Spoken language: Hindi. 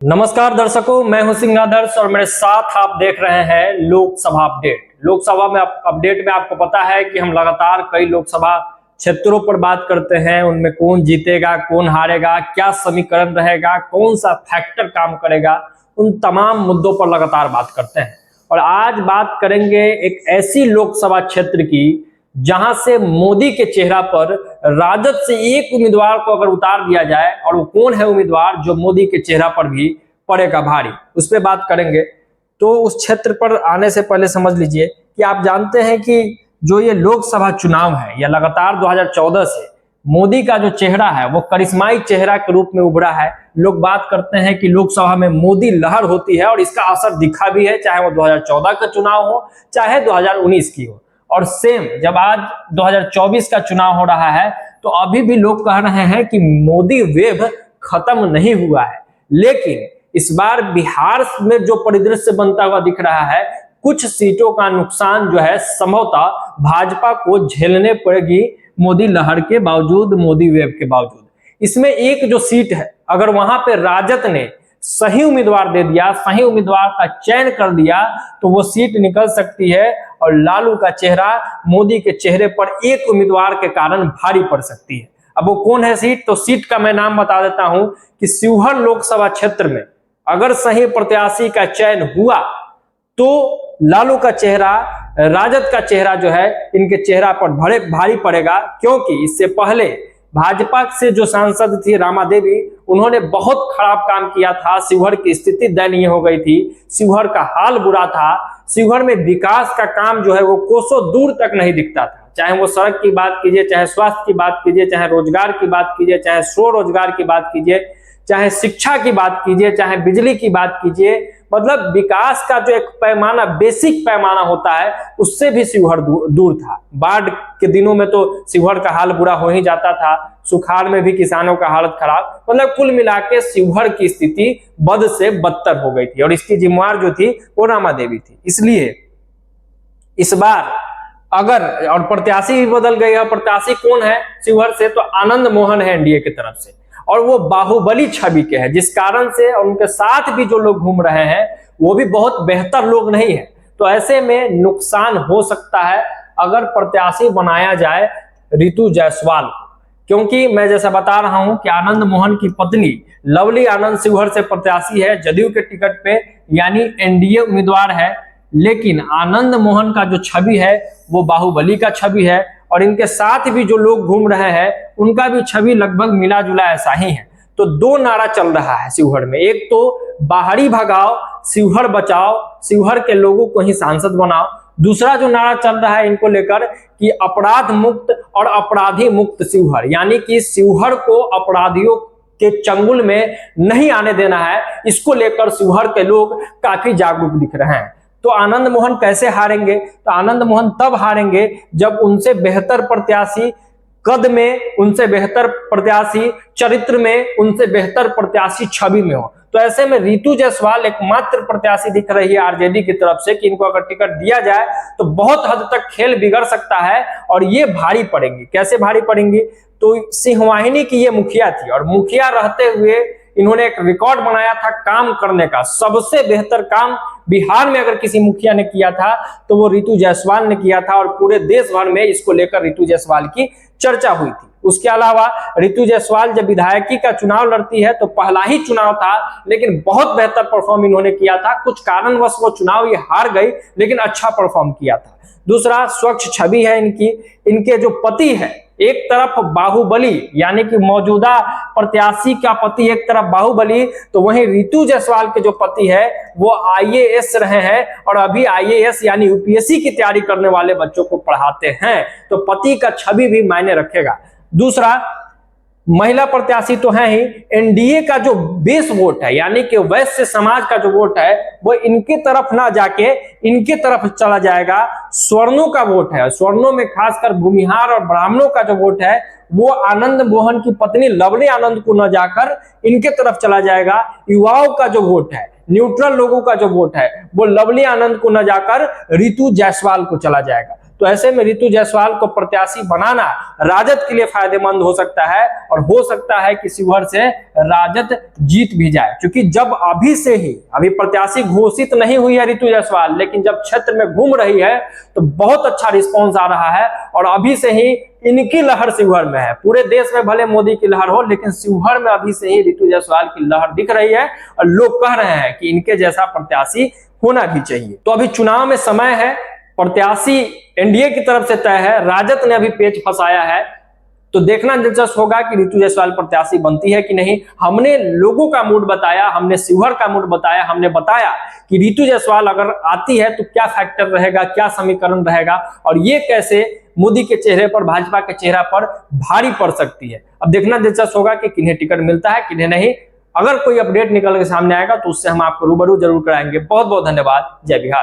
नमस्कार दर्शकों, मैं हूं सिंह आदर्श और मेरे साथ आप देख रहे हैं लोकसभा अपडेट। लोकसभा में अपडेट में आपको पता है कि हम लगातार कई लोकसभा क्षेत्रों पर बात करते हैं। उनमें कौन जीतेगा, कौन हारेगा, क्या समीकरण रहेगा, कौन सा फैक्टर काम करेगा, उन तमाम मुद्दों पर लगातार बात करते हैं। और आज बात करेंगे एक ऐसी लोकसभा क्षेत्र की जहां से मोदी के चेहरा पर राजद से एक उम्मीदवार को अगर उतार दिया जाए, और वो कौन है उम्मीदवार जो मोदी के चेहरा पर भी पड़ेगा भारी, उस पर बात करेंगे। तो उस क्षेत्र पर आने से पहले समझ लीजिए कि आप जानते हैं कि जो ये लोकसभा चुनाव है, या लगातार 2014 से मोदी का जो चेहरा है वो करिश्माई चेहरा के रूप में उभरा है। लोग बात करते हैं कि लोकसभा में मोदी लहर होती है, और इसका असर दिखा भी है, चाहे वो 2014 का चुनाव हो चाहे 2019 की हो। और सेम जब आज 2024 का चुनाव हो रहा है तो अभी भी लोग कह रहे हैं कि मोदी वेव खत्म नहीं हुआ है। लेकिन इस बार बिहार में जो परिदृश्य बनता हुआ दिख रहा है, कुछ सीटों का नुकसान जो है संभवतः भाजपा को झेलने पड़ेगी मोदी लहर के बावजूद, मोदी वेव के बावजूद। इसमें एक जो सीट है, अगर वहां पे राजद ने सही उम्मीदवार दे दिया, सही उम्मीदवार का चयन कर दिया, तो वो सीट निकल सकती है और लालू का चेहरा मोदी के चेहरे पर एक उम्मीदवार के कारण भारी पड़ सकती है। अब वो कौन है सीट? तो सीट का मैं नाम बता देता हूं कि शिवहर लोकसभा क्षेत्र में अगर सही प्रत्याशी का चयन हुआ तो लालू का चेहरा, राजद का चेहरा जो है इनके चेहरा पर भारी पड़ेगा। क्योंकि इससे पहले भाजपा से जो सांसद थी रामा देवी, उन्होंने बहुत खराब काम किया था। शिवहर की स्थिति दयनीय हो गई थी, शिवहर का हाल बुरा था। शिवहर में विकास का काम जो है वो कोसों दूर तक नहीं दिखता था। चाहे वो सड़क की बात कीजिए, चाहे स्वास्थ्य की बात कीजिए, चाहे रोजगार की बात कीजिए, चाहे स्वरोजगार की बात कीजिए, चाहे शिक्षा की बात कीजिए, चाहे बिजली की बात कीजिए। मतलब विकास का जो एक पैमाना, बेसिक पैमाना होता है, उससे भी शिवहर दूर था। बाढ़ के दिनों में तो शिवहर का हाल बुरा हो ही जाता था, सुखाड़ में भी किसानों का हालत खराब। मतलब कुल मिला के शिवहर की स्थिति बद से बदतर हो गई थी, और इसकी जिम्मेवार जो थी वो रामा देवी थी। इसलिए इस बार अगर, और प्रत्याशी भी बदल गई है, प्रत्याशी कौन है शिवहर से? तो आनंद मोहन है एनडीए की तरफ से, और वो बाहुबली छवि के हैं, जिस कारण से उनके साथ भी जो लोग घूम रहे हैं वो भी बहुत बेहतर लोग नहीं है। तो ऐसे में नुकसान हो सकता है अगर प्रत्याशी बनाया जाए रितु जायसवाल को। क्योंकि मैं जैसा बता रहा हूं कि आनंद मोहन की पत्नी लवली आनंद शिवहर से प्रत्याशी है, जदयू के टिकट पे, यानी एनडीए उम्मीदवार है। लेकिन आनंद मोहन का जो छवि है वो बाहुबली का छवि है, और इनके साथ भी जो लोग घूम रहे हैं उनका भी छवि लगभग मिला जुला ऐसा ही है। तो दो नारा चल रहा है शिवहर में, एक तो बाहरी भगाओ, शिवहर बचाओ, शिवहर के लोगों को ही सांसद बनाओ। दूसरा जो नारा चल रहा है इनको लेकर कि अपराध मुक्त और अपराधी मुक्त शिवहर, यानी कि शिवहर को अपराधियों के चंगुल में नहीं आने देना है। इसको लेकर शिवहर के लोग काफी जागरूक दिख रहे हैं। तो आनंद मोहन कैसे हारेंगे? तो आनंद मोहन तब हारेंगे जब उनसे बेहतर प्रत्याशी कद में, उनसे बेहतर प्रत्याशी चरित्र में, उनसे बेहतर प्रत्याशी छवि में हो। तो ऐसे में रितु जायसवाल एकमात्र प्रत्याशी दिख रही है आरजेडी की तरफ से कि इनको अगर टिकट दिया जाए तो बहुत हद तक खेल बिगड़ सकता है, और ये भारी पड़ेंगी। कैसे भारी पड़ेंगी? तो सिंहवाहिनी की ये मुखिया थी, और मुखिया रहते हुए इन्होंने एक रिकॉर्ड बनाया था काम करने का। सबसे बेहतर काम बिहार में अगर किसी मुखिया ने किया था तो वो रितु जायसवाल ने किया था, और पूरे देश भर में इसको लेकर रितु जायसवाल की चर्चा हुई थी। उसके अलावा रितु जायसवाल जब विधायकी का चुनाव लड़ती है तो पहला ही चुनाव था, लेकिन बहुत बेहतर परफॉर्म इन्होंने किया था। कुछ कारणवश वो चुनाव ये हार गई, लेकिन अच्छा परफॉर्म किया था। दूसरा, स्वच्छ छवि है इनकी। इनके जो पति है, एक तरफ बाहुबली यानी कि मौजूदा प्रत्याशी का पति एक तरफ बाहुबली, तो वहीं रितु जायसवाल के जो पति है वो आईएएस रहे हैं, और अभी आईएएस यानी यूपीएससी की तैयारी करने वाले बच्चों को पढ़ाते हैं। तो पति का छवि भी मायने रखेगा। दूसरा, महिला प्रत्याशी तो है ही, एनडीए का जो बेस वोट है, यानी कि वैश्य समाज का जो वोट है वो इनके तरफ ना जाके इनके तरफ चला जाएगा। स्वर्णों का वोट है, स्वर्णों में खासकर भूमिहार और ब्राह्मणों का जो वोट है वो आनंद मोहन की पत्नी लवली आनंद को न जाकर इनके तरफ चला जाएगा। युवाओं का जो वोट है, न्यूट्रल लोगों का जो वोट है, वो लवली आनंद को न जाकर रितु जायसवाल को चला जाएगा। तो ऐसे में रितु जायसवाल को प्रत्याशी बनाना राजद के लिए फायदेमंद हो सकता है, और हो सकता है कि शिवहर से राजद जीत भी जाए। क्योंकि जब अभी से ही, अभी प्रत्याशी घोषित नहीं हुई है रितु जायसवाल, लेकिन जब क्षेत्र में घूम रही है तो बहुत अच्छा रिस्पॉन्स आ रहा है, और अभी से ही इनकी लहर शिवहर में है। पूरे देश में भले मोदी की लहर हो, लेकिन शिवहर में अभी से ही रितु जायसवाल की लहर दिख रही है, और लोग कह रहे हैं कि इनके जैसा प्रत्याशी होना भी चाहिए। तो अभी चुनाव में समय है, प्रत्याशी एनडीए की तरफ से तय है, राजद ने अभी पेच फंसाया है, तो देखना दिलचस्प होगा कि रितु जायसवाल प्रत्याशी बनती है कि नहीं। हमने लोगों का मूड बताया, हमने शिवहर का मूड बताया, हमने बताया कि रितु जायसवाल अगर आती है तो क्या फैक्टर रहेगा, क्या समीकरण रहेगा, और ये कैसे मोदी के चेहरे पर, भाजपा के चेहरे पर भारी पड़ सकती है। अब देखना दिलचस्प होगा कि किन्हें टिकट मिलता है, किन्हें नहीं। अगर कोई अपडेट निकल के सामने आएगा तो उससे हम आपको रूबरू जरूर कराएंगे। बहुत बहुत धन्यवाद। जय बिहार।